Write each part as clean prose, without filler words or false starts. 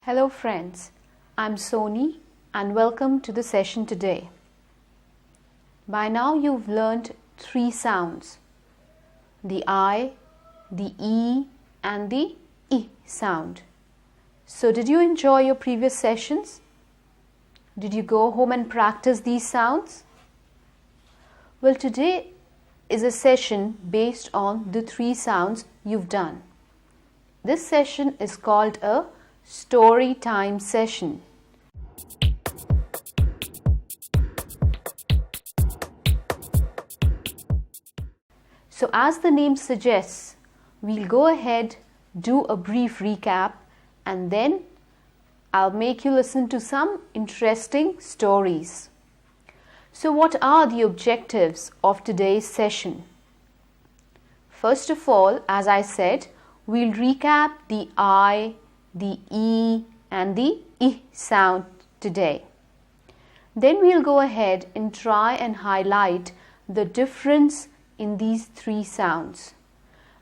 Hello friends, I'm Soni and welcome to the session today. By now you've learned 3 sounds, the I, the E and the I sound. So did you enjoy your previous sessions? Did you go home and practice these sounds? Well, today is a session based on the 3 sounds you've done. This session is called a story time session. So as the name suggests, we'll go ahead, do a brief recap, and then I'll make you listen to some interesting stories. So what are the objectives of today's session? First of all, as I said, we'll recap the I, the E and the I sound today. Then we'll go ahead and try and highlight the difference in these 3 sounds,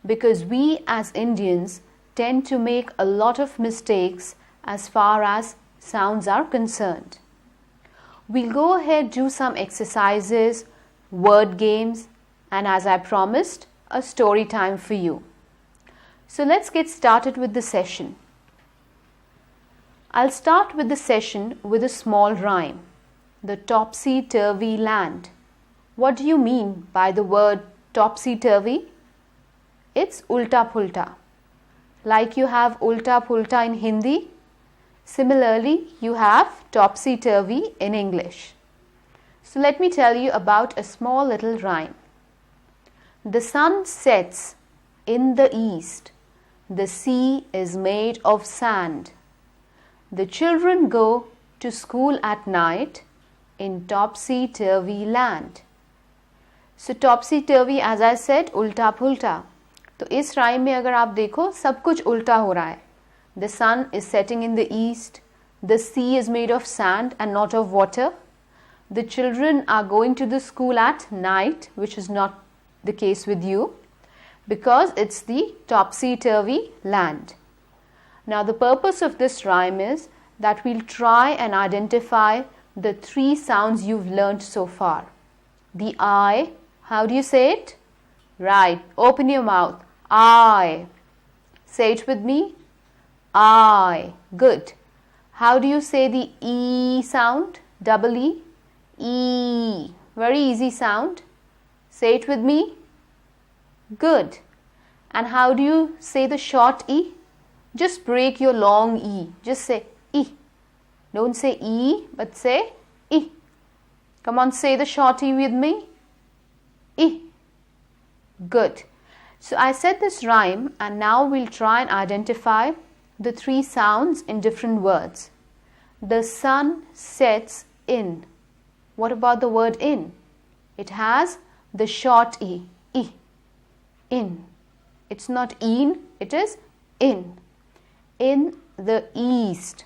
because we as Indians tend to make a lot of mistakes as far as sounds are concerned. We'll go ahead, do some exercises, word games, and as I promised, a story time for you. So let's get started with the session. I'll start with the session with a small rhyme. The topsy-turvy land. What do you mean by the word topsy-turvy? It's ulta-pulta. Like you have ulta-pulta in Hindi, similarly you have topsy-turvy in English. So let me tell you about a small little rhyme. The sun sets in the east. The sea is made of sand. The children go to school at night in topsy-turvy land. So topsy-turvy, as I said, ulta-pulta. तो इस rhyme में अगर आप देखो सब कुछ उल्टा हो रहा है. The sun is setting in the east. The sea is made of sand and not of water. The children are going to the school at night, which is not the case with you, because it's the topsy-turvy land. Now the purpose of this rhyme is that we'll try and identify the 3 sounds you've learned so far. The I, how do you say it? Right, open your mouth. I. Say it with me. I. Good. How do you say the E sound? Double E. E. Very easy sound. Say it with me. Good. And how do you say the short E? Just break your long E. Just say E. Don't say E, but say E. Come on, say the short E with me. E. Good. So I said this rhyme and now we'll try and identify the 3 sounds in different words. The sun sets in. What about the word in? It has the short E. E. In. It's not in, it is in. In the east.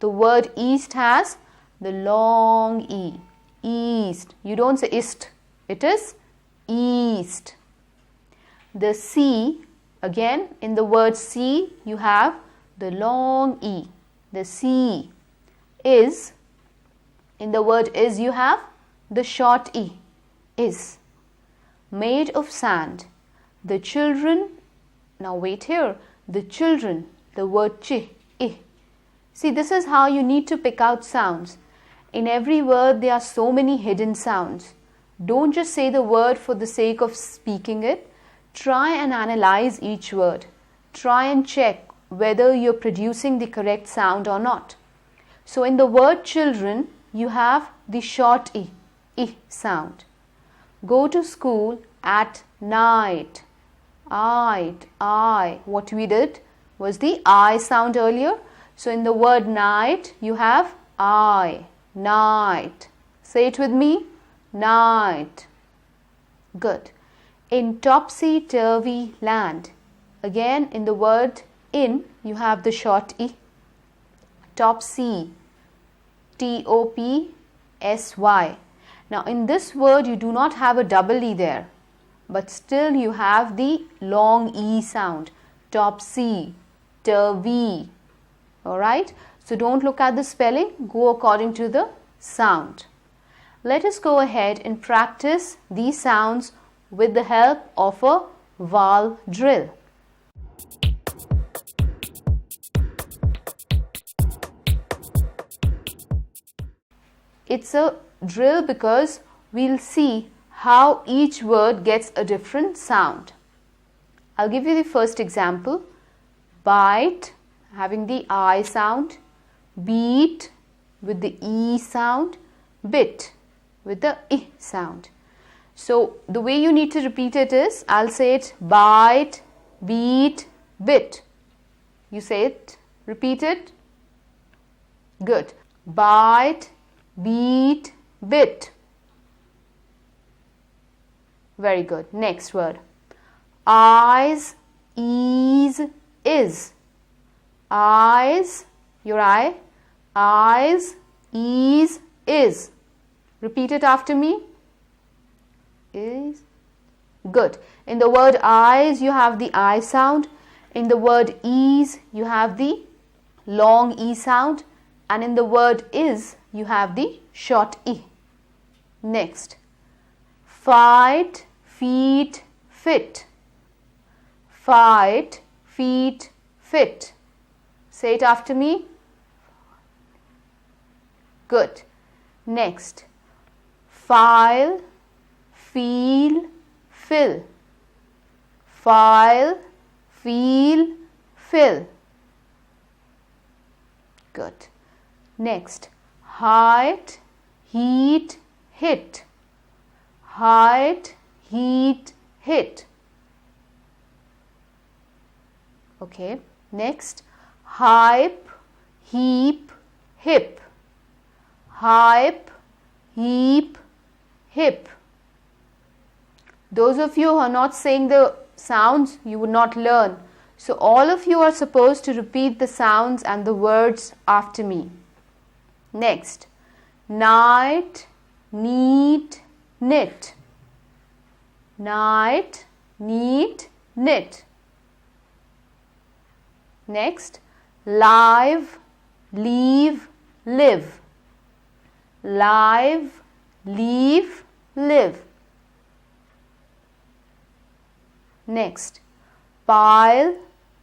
The word east has the long E. East. You don't say east. It is east. The sea, again in the word sea you have the long E. The sea. Is, in the word is you have the short E. Is. Made of sand. The children, now wait here, the children, the word chi, I. See, this is how you need to pick out sounds. In every word there are so many hidden sounds. Don't just say the word for the sake of speaking it. Try and analyze each word. Try and check whether you're producing the correct sound or not. So in the word children, you have the short I sound. Go to school at night. I. What we did was the I sound earlier. So in the word night, you have I. Night. Say it with me. Night. Good. In topsy-turvy land. Again, in the word in, you have the short E. Topsy. T-O-P-S-Y. Now in this word you do not have a double E there, but still you have the long E sound, topsy, turvy. Alright, so don't look at the spelling, go according to the sound. Let us go ahead and practice these sounds with the help of a vowel drill. It's a drill because we'll see how each word gets a different sound. I'll give you the first example. Bite, having the I sound. Beat, with the E sound. Bit, with the I sound. So the way you need to repeat it is, I'll say it bite, beat, bit. You say it, repeat it. Good. Bite, beat, bit. Very good. Next word. Eyes, ease, is. Eyes, your eye. Eyes, ease, is. Repeat it after me. Is. Good. In the word eyes, you have the I sound. In the word ease, you have the long E sound. And in the word is, you have the short E. Next. Fight, feet, fit. Fight, feet, fit. Say it after me. Good. Next. File, feel, fill. File, feel, fill. Good. Next. Height, heat, hit. Height, heat, hit. Okay. Next. Hype, heap, hip. Hype, heap, hip. Those of you who are not saying the sounds, you would not learn. So all of you are supposed to repeat the sounds and the words after me. Next. Night, neat, knit. Night, neat, knit. Next. Live, leave, live. Live, leave, live. Next. Pile,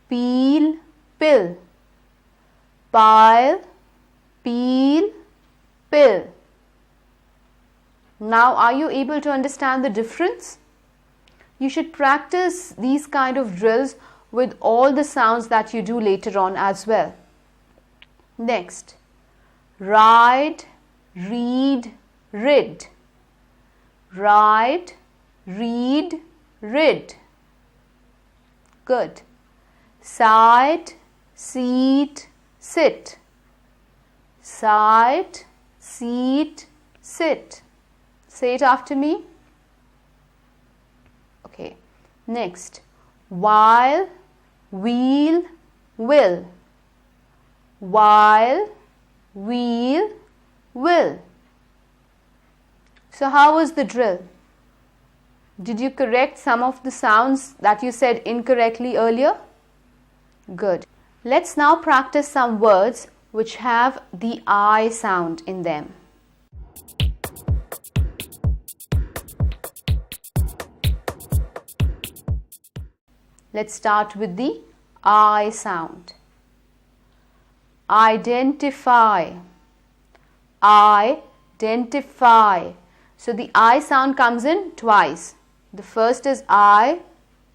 peel, pill. Pile, peel, pill. Now, are you able to understand the difference? You should practice these kind of drills with all the sounds that you do later on as well. Next. Ride, read, rid. Ride, read, rid. Good. Side, seat, sit. Side, seat, sit. Say it after me. Okay. Next. While, wheel, will. While, wheel, will. So how was the drill? Did you correct some of the sounds that you said incorrectly earlier? Good. Let's now practice some words which have the I sound in them. Let's start with the I sound. Identify. Identify. So the I sound comes in twice. The first is I,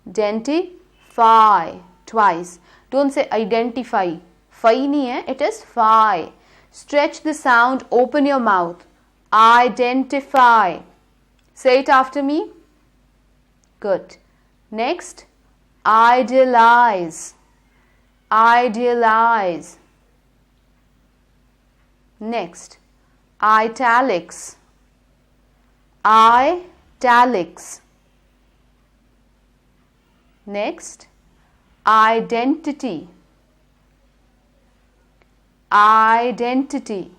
identify, twice. Don't say identify. Fi nahi hai, it is fi. Stretch the sound, open your mouth. Identify. Say it after me. Good. Next. Idealize. Idealize. Next. Italics. Italics. Next. Identity. Identity.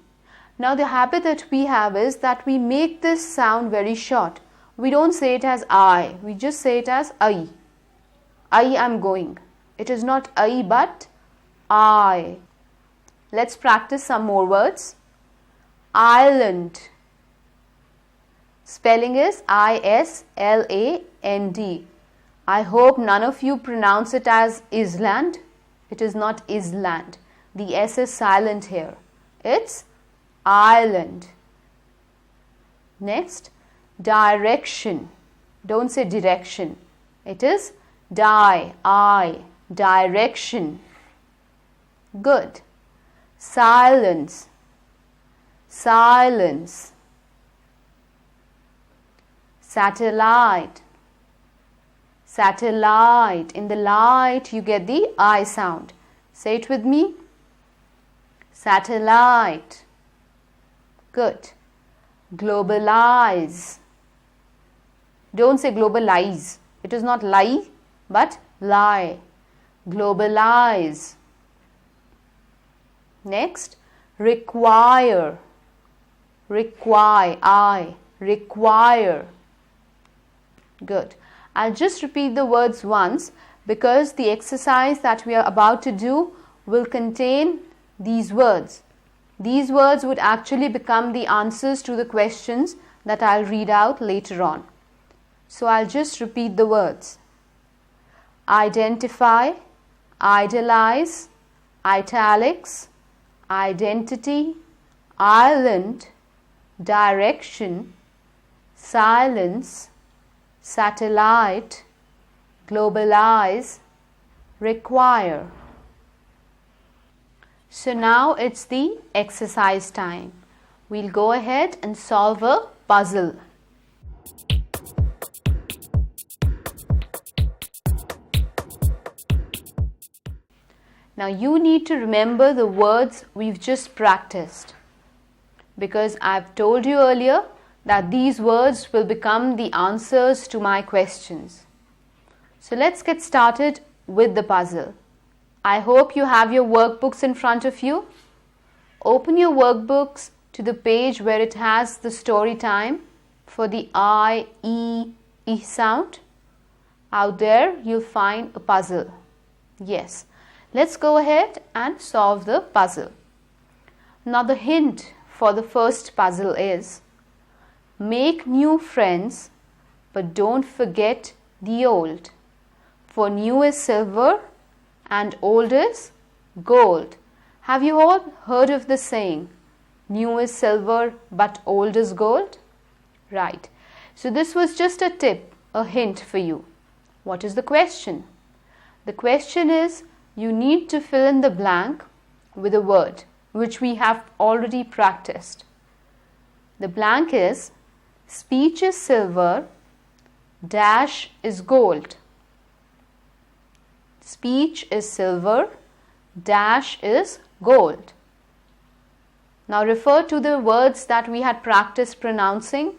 Now the habit that we have is that we make this sound very short. We don't say it as I, we just say it as I. I am going. It is not I but I. Let's practice some more words. Island. Spelling is I-S-L-A-N-D. I hope none of you pronounce it as Island. It is not Island. The S is silent here. It's island. Next, direction. Don't say direction. It is direction. Good. Silence. Silence. Satellite. Satellite. In the light you get the I sound. Say it with me. Satellite. Good. Globalize. Don't say globalize. It is not lie but lie. Globalize. Next, require. Require. Good. I'll just repeat the words once because the exercise that we are about to do will contain these words. These words would actually become the answers to the questions that I'll read out later on. So I'll just repeat the words. Identify, idolize, italics, identity, island, direction, silence, satellite, globalize, require. So now it's the exercise time. We'll go ahead and solve a puzzle. Now you need to remember the words we've just practiced, because I've told you earlier that these words will become the answers to my questions. So let's get started with the puzzle. I hope you have your workbooks in front of you. Open your workbooks to the page where it has the story time for the I, E sound. Out there you'll find a puzzle. Yes. Let's go ahead and solve the puzzle. Now the hint for the first puzzle is make new friends but don't forget the old. For new is silver and old is gold. Have you all heard of the saying, new is silver but old is gold? Right. So this was just a tip, a hint for you. What is the question? The question is, you need to fill in the blank with a word which we have already practiced. The blank is speech is silver, dash is gold. Speech is silver, dash is gold. Now refer to the words that we had practiced pronouncing.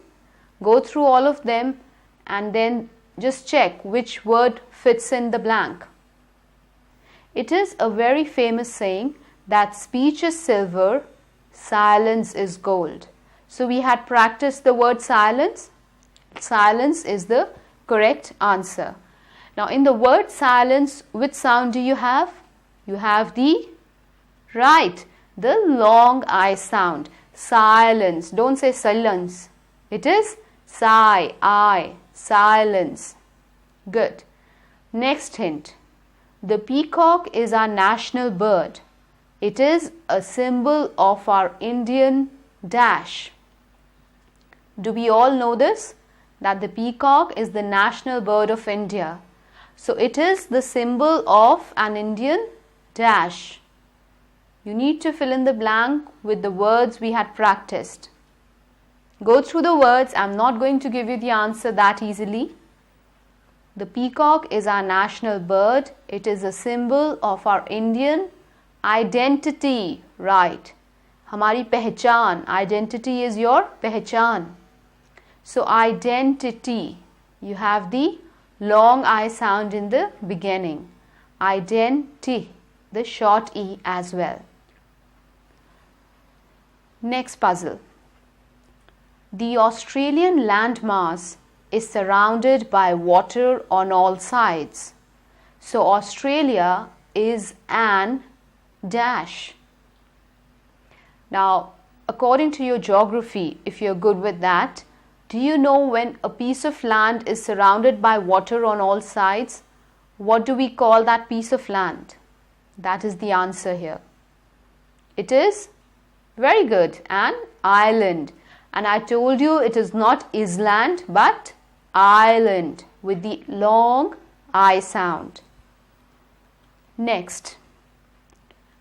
Go through all of them and then just check which word fits in the blank. It is a very famous saying that speech is silver, silence is gold. So we had practiced the word silence. Silence is the correct answer. Now in the word silence, which sound do you have? You have the long I sound. Silence. Don't say silence. It is I, silence. Good. Next hint. The peacock is our national bird. It is a symbol of our Indian dash. Do we all know this? That the peacock is the national bird of India. So it is the symbol of an Indian dash. You need to fill in the blank with the words we had practiced. Go through the words. I'm not going to give you the answer that easily. The peacock is our national bird. It is a symbol of our Indian identity. Right. Hamari pehchan. Identity is your pehchan. So identity. You have the long I sound in the beginning. Identity. The short E as well. Next puzzle. The Australian landmass is surrounded by water on all sides. So Australia is an dash. Now, according to your geography, if you're good with that, do you know when a piece of land is surrounded by water on all sides, what do we call that piece of land? That is the answer here. It is very good, an island. And I told you it is not island but island with the long I sound. Next,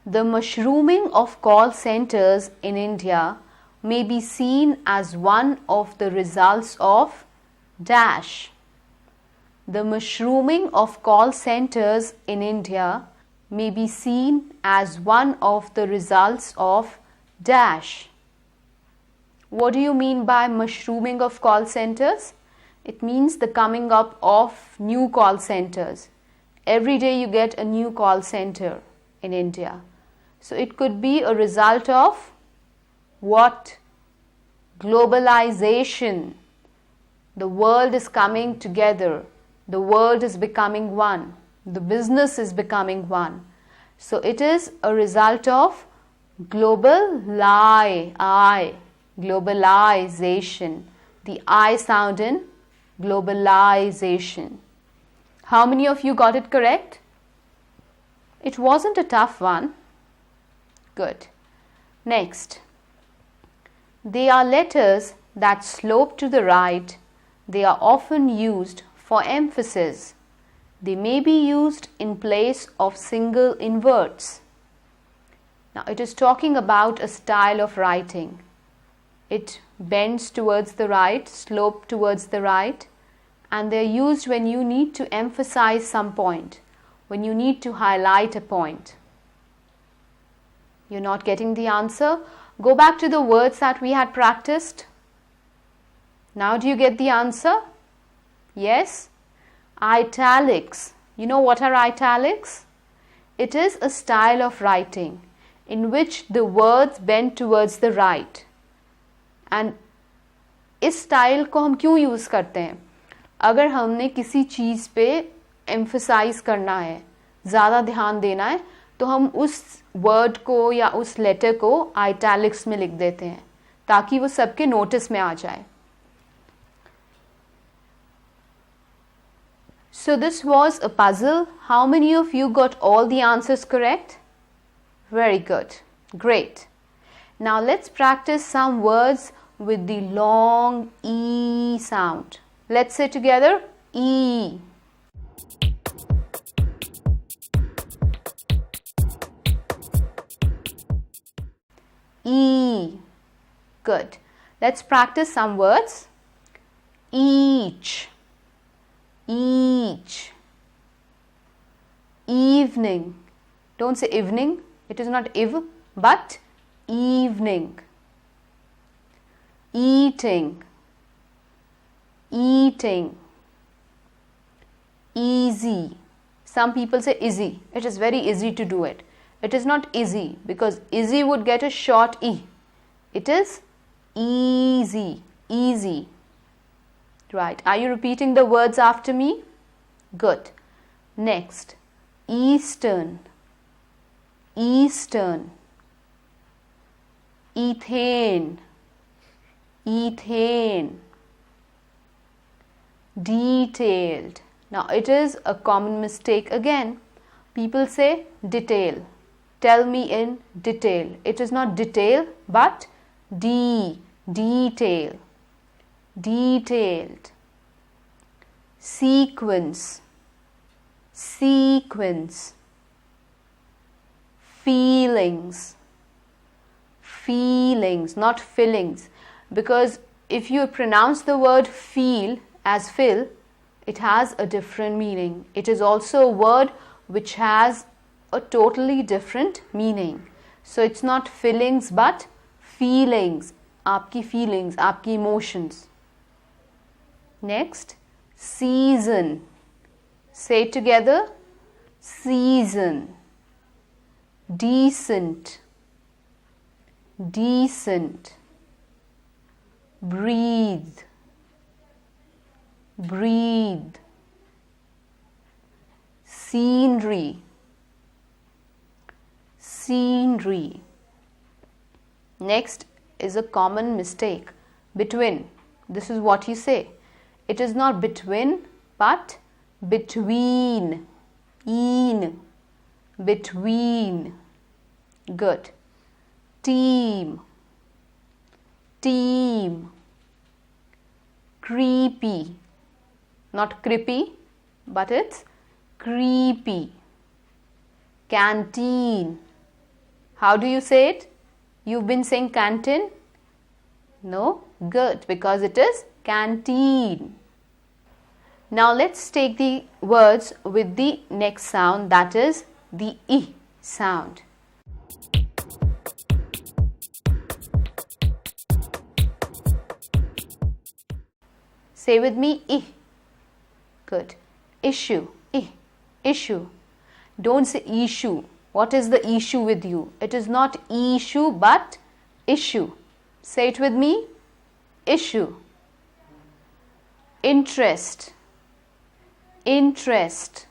the mushrooming of call centers in India may be seen as one of the results of dash. The mushrooming of call centers in India may be seen as one of the results of dash. What do you mean by mushrooming of call centers? It means the coming up of new call centers. Every day you get a new call center in India. So it could be a result of what? Globalization. The world is coming together. The world is becoming one. The business is becoming one. So it is a result of globalization. The I sound in globalization. How many of you got it correct? It wasn't a tough one. Good. Next. They are letters that slope to the right. They are often used for emphasis. They may be used in place of single inverts. Now it is talking about a style of writing. It bends towards the right, slope towards the right, and they are used when you need to emphasize some point, when you need to highlight a point. You're not getting the answer? Go back to the words that we had practiced. Now do you get the answer? Yes? Italics. You know what are italics? It is a style of writing in which the words bend towards the right. And इस style को हम क्यों use करते हैं? अगर हमने किसी चीज़ पे एम्फसाइज करना है, ज़्यादा ध्यान देना है, तो हम उस वर्ड को या उस लेटर को आइटैलिक्स में लिख देते हैं ताकि वो सबके नोटिस में आ जाए. So this was a puzzle. How many of you got all the answers correct? Very good. Great. Now let's practice some words with the long E sound. Let's say together, E. E. Good. Let's practice some words. Each. Each. Evening. Don't say evening. It is not ev, but evening. Eating. Eating. Easy. Some people say easy. It is very easy to do it. It is not easy because easy would get a short E. It is easy. Easy. Right. Are you repeating the words after me? Good. Next. Eastern. Eastern. Ethane. Ethane. Detailed. Now it is a common mistake again. People say detail. Tell me in detail. It is not detail but detail. Detailed. Sequence. Sequence. Feelings. Feelings, not fillings. Because if you pronounce the word feel as fill, it has a different meaning. It is also a word which has a totally different meaning. So it's not fillings but feelings. Aapki feelings, aapki emotions. Next, season. Say it together. Season. Decent. decent, breathe, breathe, scenery, scenery. Next is a common mistake, between. This is what you say. It is not between but between, in, between. Good. Team, team. Creepy, not creepy, but it's creepy. Canteen. How do you say it? You've been saying canteen? No? Good, because it is canteen. Now let's take the words with the next sound, that is the I sound. Say with me, I. Good. Issue, I, issue. Don't say issue. What is the issue with you? It is not issue but issue. Say it with me, issue. Interest, interest.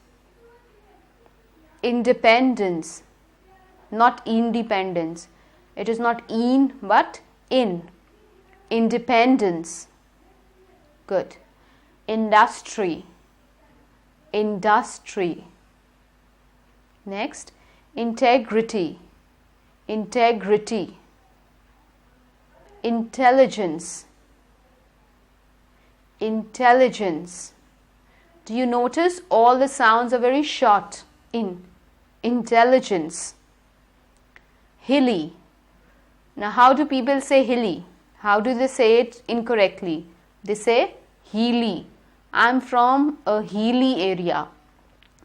Independence, not independence. It is not in but in. Independence. Good. Industry, industry. Next, integrity, integrity. Intelligence, intelligence. Do you notice all the sounds are very short? In, intelligence. Hilly. Now how do people say hilly? How do they say it incorrectly? They say hilly. I am from a hilly area.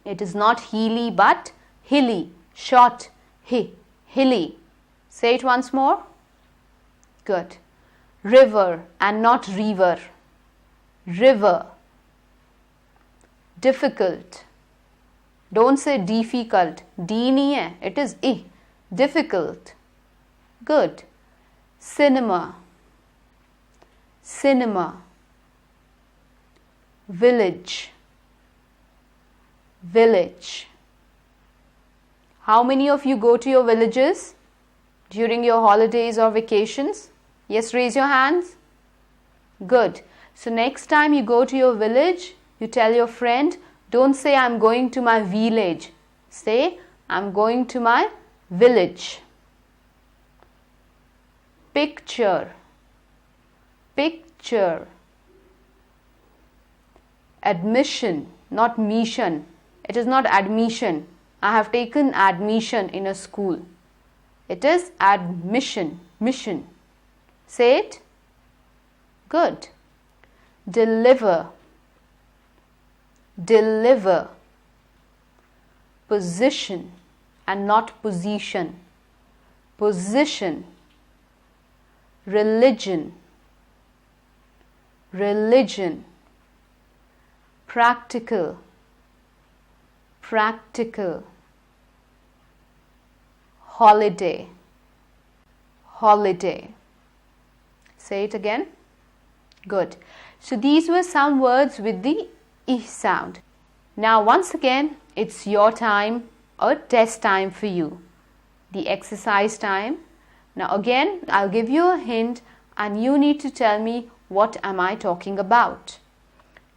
It is not hilly but hilly. Short. Hilly. Say it once more. Good. River and not river. River. Difficult. Don't say difficult. D nahi hai. It is I. Difficult. Good. Cinema. Cinema. Village. Village. How many of you go to your villages during your holidays or vacations? Yes, raise your hands. Good. So next time you go to your village, you tell your friend, don't say I'm going to my village. Say I'm going to my village. Picture. Picture. Admission, not mission. It is not admission. I have taken admission in a school. It is admission, mission. Say it. Good. Deliver. Deliver. Position and not position. Position. Religion. Religion. Practical. Practical. Holiday. Holiday. Say it again. Good. So these were some words with the I sound. Now once again, it's your time, a test time for you. The exercise time. Now again, I'll give you a hint and you need to tell me what am I talking about.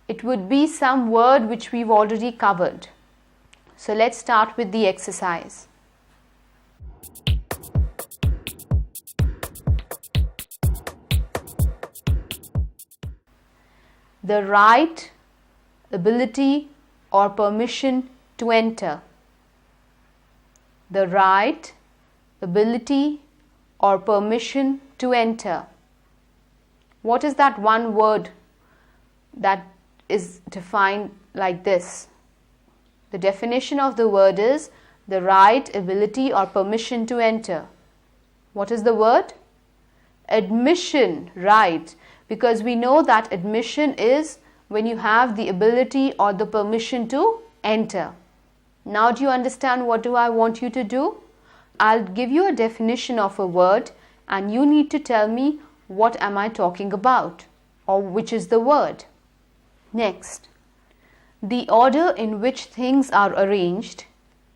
It would be some word which we've already covered. So let's start with the exercise. The right, ability or permission to enter. The right, ability or permission to enter. What is that one word that is defined like this? The definition of the word is the right, ability or permission to enter. What is the word? Admission, right. Because we know that admission is when you have the ability or the permission to enter. Now do you understand what do I want you to do? I'll give you a definition of a word and you need to tell me what am I talking about or which is the word. Next, the order in which things are arranged,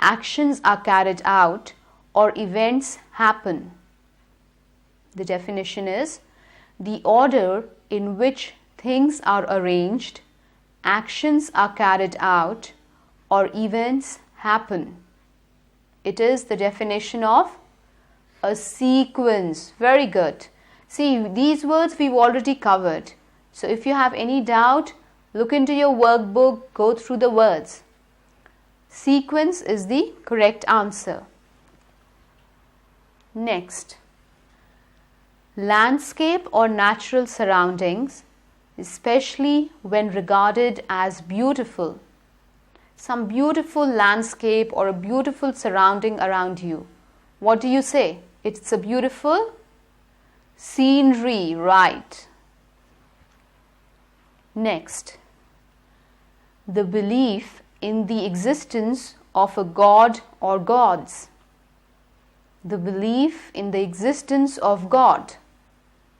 actions are carried out, or events happen. The definition is the order in which things are arranged, actions are carried out, or events happen. It is the definition of a sequence. Very good. See, these words we've already covered. So if you have any doubt, look into your workbook, go through the words. Sequence is the correct answer. Next, landscape or natural surroundings, especially when regarded as beautiful. Some beautiful landscape or a beautiful surrounding around you. What do you say? It's a beautiful scenery, right? Next, the belief in the existence of a god or gods. The belief in the existence of God,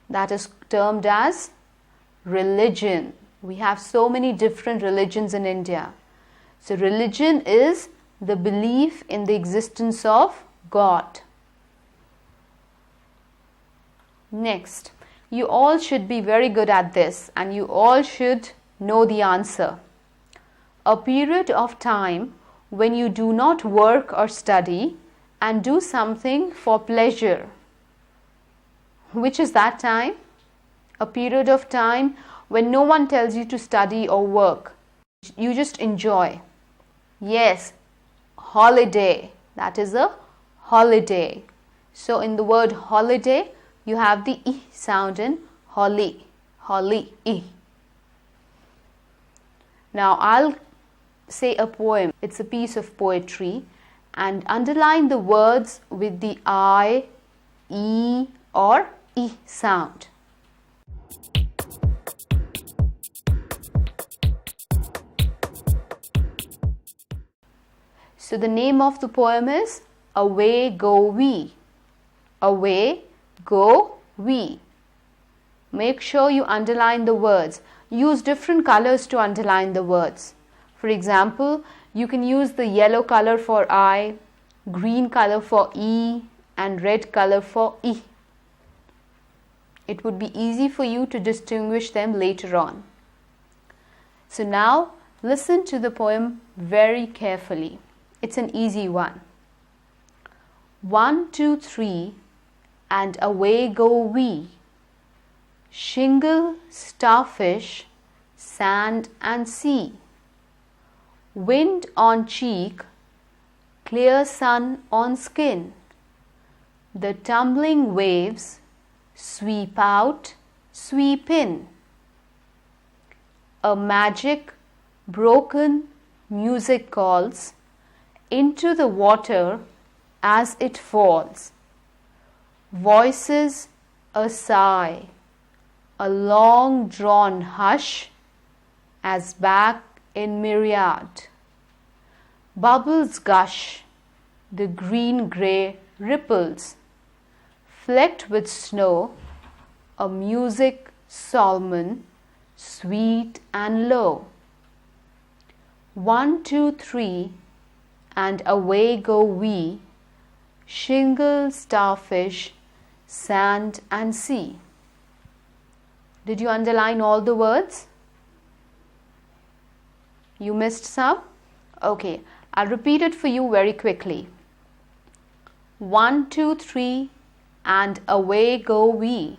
that is termed as religion. We have so many different religions in India. So religion is the belief in the existence of God. Next, you all should be very good at this and you all should know the answer. A period of time when you do not work or study and do something for pleasure. Which is that time? A period of time when no one tells you to study or work. You just enjoy. Yes, holiday. That is a holiday. So in the word holiday, you have the I sound in holly. Holly, I. Now I'll say a poem. It's a piece of poetry. And underline the words with the I, E or I sound. So the name of the poem is Away Go We. Away Go We. Make sure you underline the words. Use different colors to underline the words. For example, you can use the yellow color for I, green color for E, and red color for I. It would be easy for you to distinguish them later on. So now listen to the poem very carefully. It's an easy one. 1, 2, 3, and away go we. Shingle, starfish, sand and sea. Wind on cheek, clear sun on skin. The tumbling waves sweep out, sweep in. A magic, broken music calls into the water as it falls. Voices a sigh, a long drawn hush as back in myriad. Bubbles gush, the green-grey ripples, flecked with snow, a music psalmon, sweet and low. 1, 2, 3, and away go we, shingle, starfish, sand and sea. Did you underline all the words? You missed some? Okay, I'll repeat it for you very quickly. 1, 2, 3, and away go we.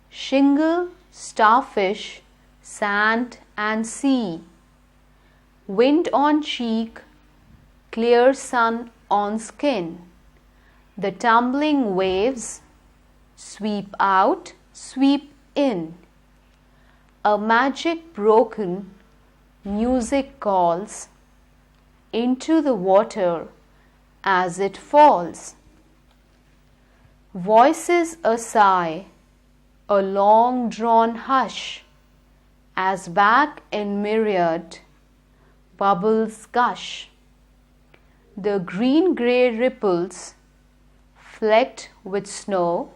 Shingle, starfish, sand and sea. Wind on cheek, clear sun on skin. The tumbling waves sweep out, sweep in. A magic broken music calls into the water as it falls. Voices a sigh, a long drawn hush, as back in myriad bubbles gush. The green-grey ripples, flecked with snow,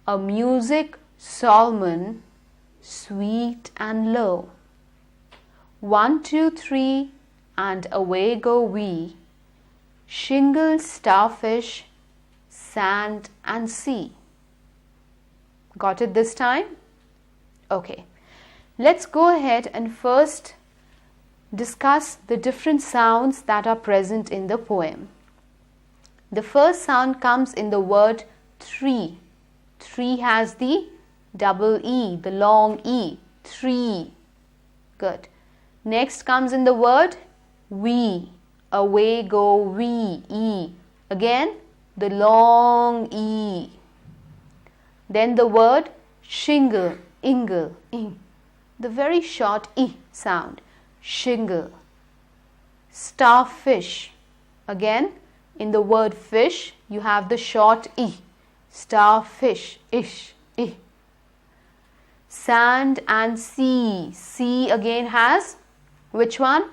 a music psalmon, sweet and low. 1, 2, 3, and away go we, shingle, starfish, sand and sea. Got it this time? Okay, let's go ahead and first discuss the different sounds that are present in the poem. The first sound comes in the word tree. Tree has the double E, the long E, tree. Good. Next comes in the word we. Away go we, E. Again, the long E. Then the word shingle, ingle, ing. The very short E sound, shingle. Starfish. Again, in the word fish, you have the short E. Starfish, ish, I. Sand and sea. Sea again has which one?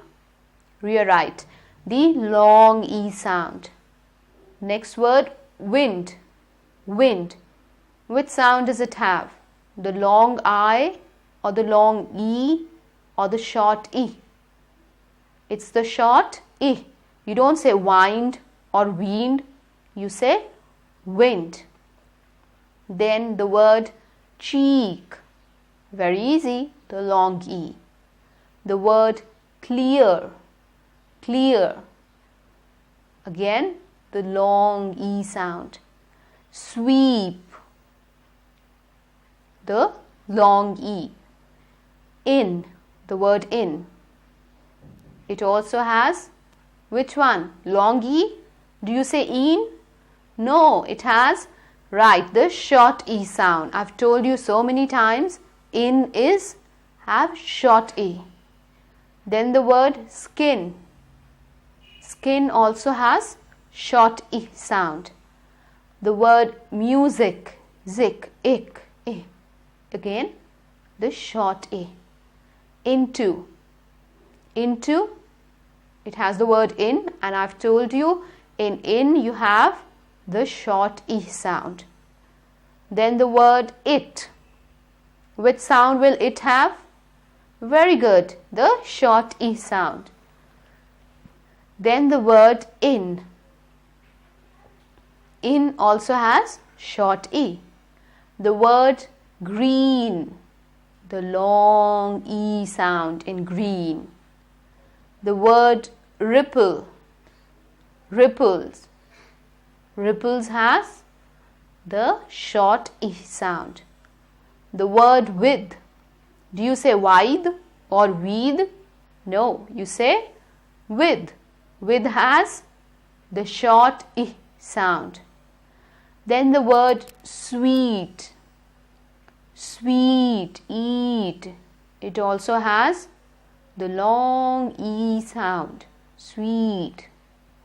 You're right. The long E sound. Next word, wind. Wind. Which sound does it have? The long I or the long E or the short E? It's the short E. You don't say wind or wind. You say wind. Then the word cheek. Very easy. The long E. The word clear. Clear. Again, the long E sound. Sweep. The long E. In. The word in. It also has which one? Long E? Do you say in? No, it has, right, the short E sound. I've told you so many times, in is have short E. Then the word skin. Skin also has short E sound. The word music, zik, ik, I. Again, the short E. Into. Into, it has the word in, and I've told you in you have the short E sound. Then the word it. Which sound will it have? Very good, the short E sound. Then the word in. In also has short E. The word green. The long E sound in green. The word ripple. Ripples. Ripples has the short E sound. The word with. Do you say wide or with? No, you say with. With has the short E sound. Then the word sweet. Sweet, eat. It also has the long E sound. Sweet.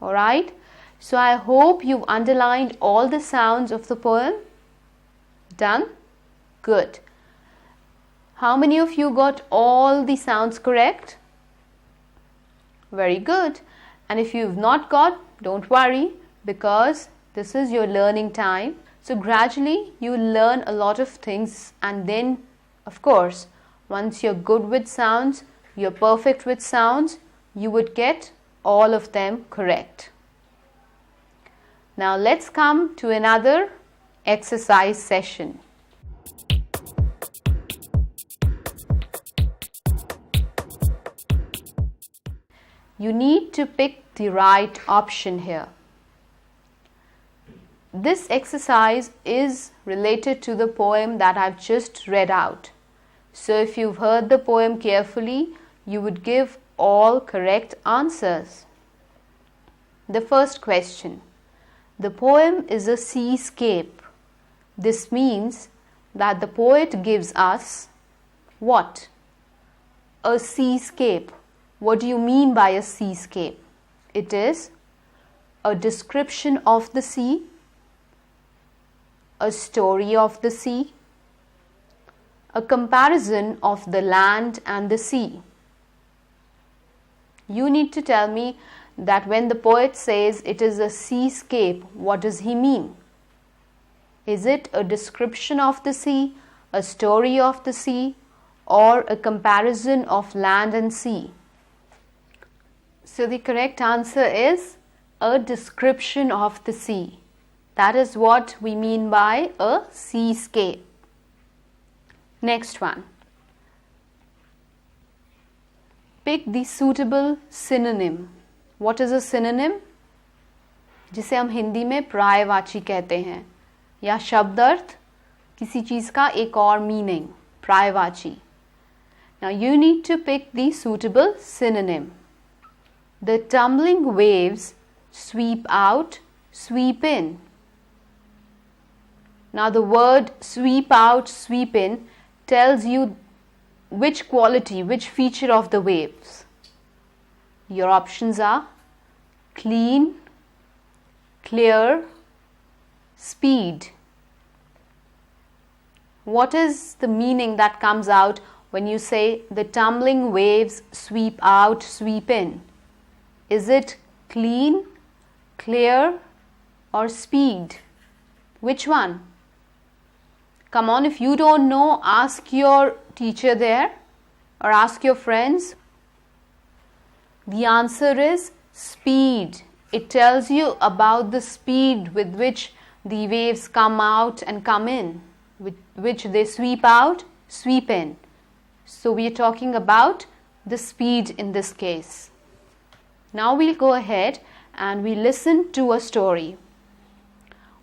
Alright? So I hope you've underlined all the sounds of the poem. Done? Good. How many of you got all the sounds correct? Very good. And if you've not got, don't worry, because this is your learning time. So gradually you learn a lot of things, and then of course once you're good with sounds, you're perfect with sounds, you would get all of them correct. Now let's come to another exercise session. You need to pick the right option here. This exercise is related to the poem that I've just read out. So if you've heard the poem carefully, you would give all correct answers. The first question. The poem is a seascape. This means that the poet gives us what? A seascape. What do you mean by a seascape? It is a description of the sea, a story of the sea, a comparison of the land and the sea. You need to tell me that when the poet says it is a seascape, what does he mean? Is it a description of the sea, a story of the sea, or a comparison of land and sea? So the correct answer is a description of the sea. That is what we mean by a seascape. Next one. Pick the suitable synonym. What is a synonym? जिसे हम हिंदी में पर्यायवाची कहते हैं, या शब्द अर्थ किसी चीज का एक और मीनिंग, पर्यायवाची. Now you need to pick the suitable synonym. The tumbling waves sweep out, sweep in. Now the word sweep out, sweep in tells you which quality, which feature of the waves. Your options are clean, clear, speed. What is the meaning that comes out when you say the tumbling waves sweep out, sweep in? Is it clean, clear, or speed? Which one? Come on, if you don't know, ask your teacher there or ask your friends. The answer is speed. It tells you about the speed with which the waves come out and come in, with which they sweep out, sweep in. So we are talking about the speed in this case. Now we'll go ahead and we listen to a story.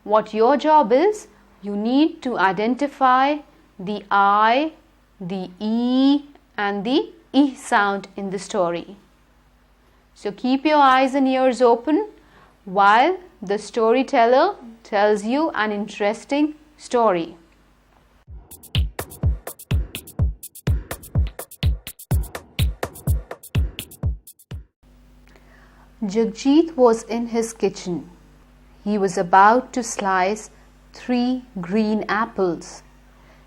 What your job is, you need to identify the I, the E and the E sound in the story. So keep your eyes and ears open while the storyteller tells you an interesting story. Jagjit was in his kitchen. He was about to slice 3 green apples.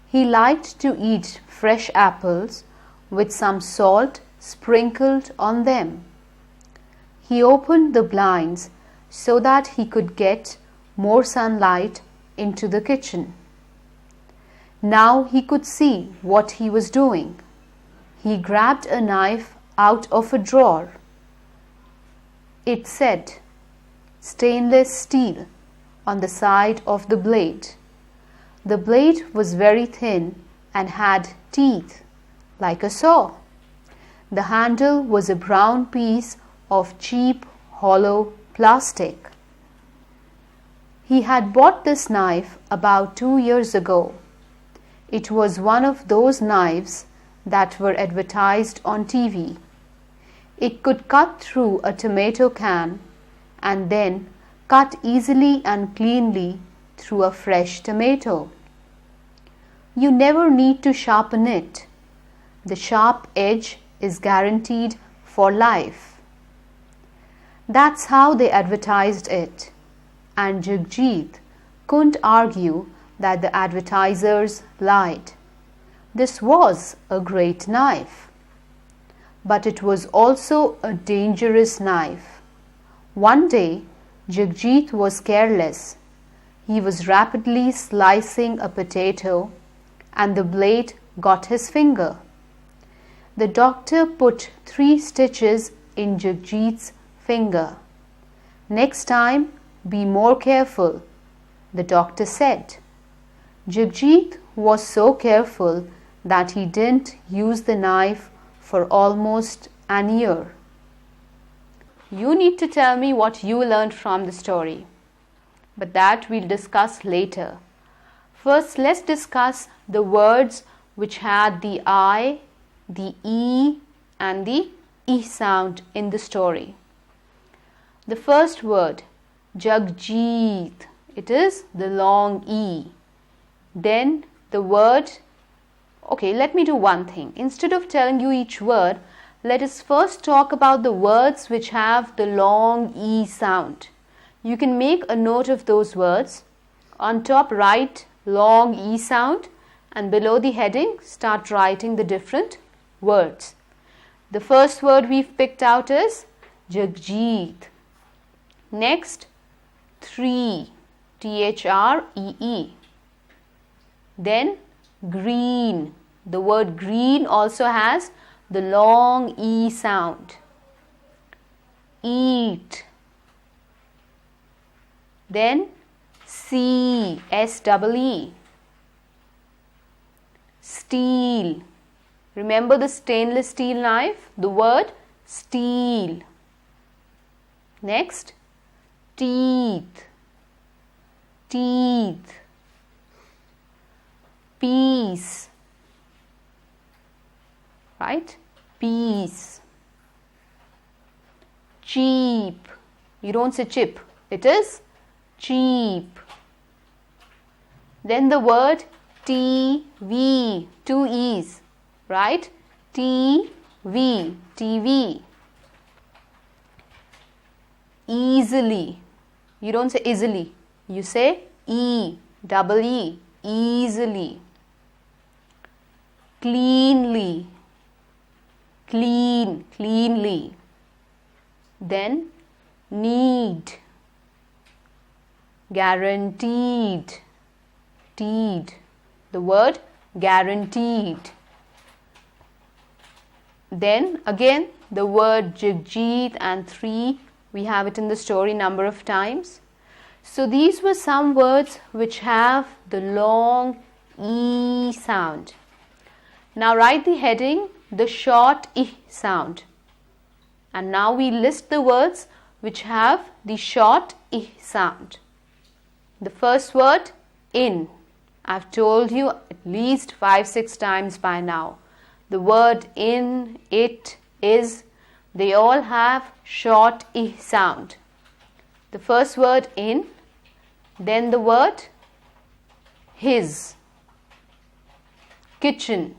He liked to eat fresh apples with some salt sprinkled on them. He opened the blinds so that he could get more sunlight into the kitchen. Now he could see what he was doing. He grabbed a knife out of a drawer. It said stainless steel on the side of the blade. The blade was very thin and had teeth like a saw. The handle was a brown piece of cheap hollow plastic. He had bought this knife about 2 years ago. It was one of those knives that were advertised on TV. It could cut through a tomato can and then cut easily and cleanly through a fresh tomato. You never need to sharpen it. The sharp edge is guaranteed for life. That's how they advertised it, and Jagjit couldn't argue that the advertisers lied. This was a great knife. But it was also a dangerous knife. One day, Jagjit was careless. He was rapidly slicing a potato and the blade got his finger. The doctor put 3 stitches in Jagjit's finger. Next time, be more careful, the doctor said. Jagjit was so careful that he didn't use the knife for almost an year. You need to tell me what you learned from the story, but that we'll discuss later. First, let's discuss the words which had the I, the E and the E sound in the story. The first word, Jagjit, it is the long E. Then the word, okay, let me do one thing. Instead of telling you each word, let us first talk about the words which have the long E sound. You can make a note of those words. On top, write long E sound, and below the heading, start writing the different words. The first word we've picked out is Jagjit. Next, 3, T-H-R-E-E. Then green. The word green also has the long E sound. Eat. Then see, S-E-E. Steel. Remember the stainless steel knife? The word steel. Next, teeth. Teeth. Peace. Right? Peace. Cheap. You don't say chip. It is cheap. Then the word TV. Two E's. Right? TV. TV. Easily. You don't say easily. You say E-double-E. Easily. Cleanly. Clean. Cleanly. Then need. Guaranteed. Teed. The word guaranteed. Then again the word Jagjit and 3. We have it in the story number of times. So these were some words which have the long E sound. Now write the heading, the short E sound. And now we list the words which have the short E sound. The first word, in. I've told you at least 5-6 times by now. The word in, it, is, they all have short E sound. The first word in, then the word his. Kitchen.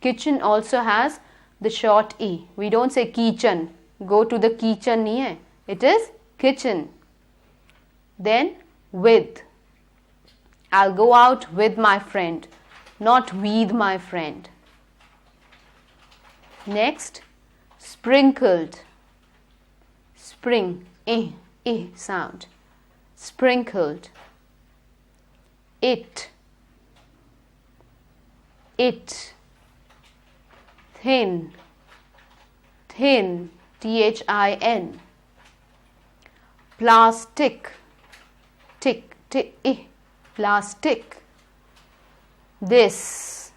Kitchen also has the short E. We don't say kitchen. Go to the kitchen nahi hai. It is kitchen. Then with. I'll go out with my friend, not with my friend. Next, sprinkled. Spring, sound. Sprinkled. It. Thin. Thin, Thin. Plastic. Plastic. This.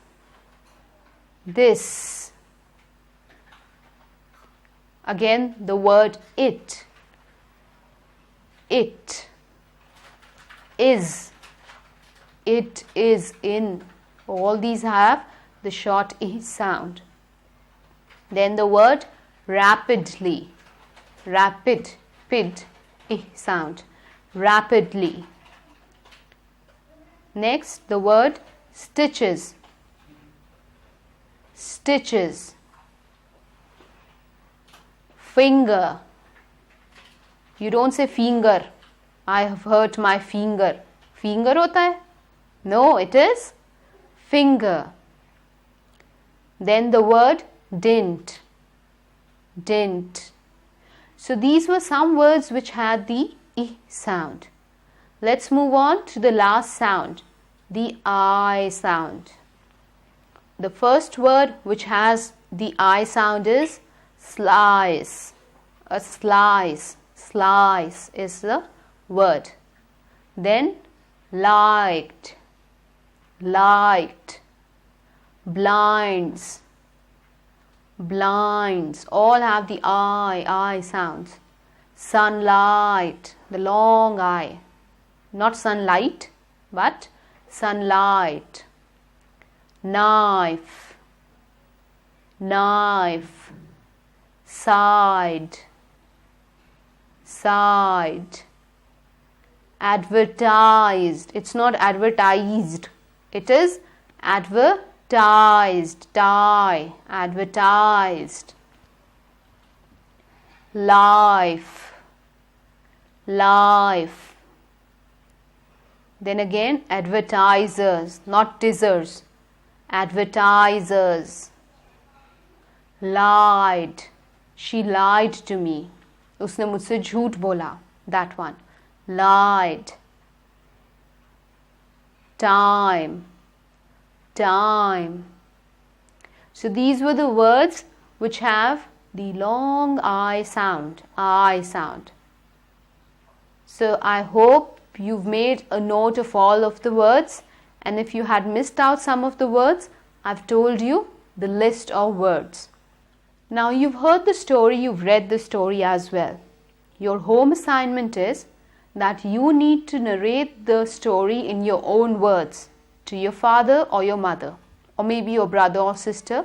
Again the word it. It is. It is in. All these have the short E sound. Then the word rapidly. Rapid, E sound. Rapidly. Next, the word stitches. Stitches. Finger. You don't say finger. I have hurt my finger. Finger hota hai? No, it is finger. Then the word didn't. Didn't. So these were some words which had the E sound. Let's move on to the last sound, the I sound. The first word which has the I sound is slice. A slice. Slice is the word. Then liked. Liked. Blinds. Blinds. All have the I sounds. Sunlight. The long I. Not sunlight, but sunlight. Knife. Knife. Side. Side. Advertised. It's not advertised. It is advertised. Die. Advertised. Life. Life. Then again advertisers, not tizers. Advertisers. Lied. She lied to me. उसने मुझसे झूठ बोला. That one. Lied. Time. time. So these were the words which have the long I sound. So I hope you've made a note of all of the words, and if you had missed out some of the words, I've told you the list of words. Now you've heard the story, you've read the story as well. Your home assignment is that you need to narrate the story in your own words to your father or your mother, or maybe your brother or sister.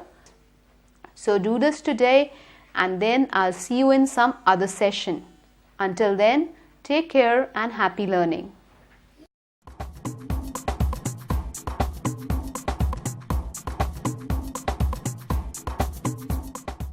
So do this today, and then I'll see you in some other session. Until then, take care and happy learning.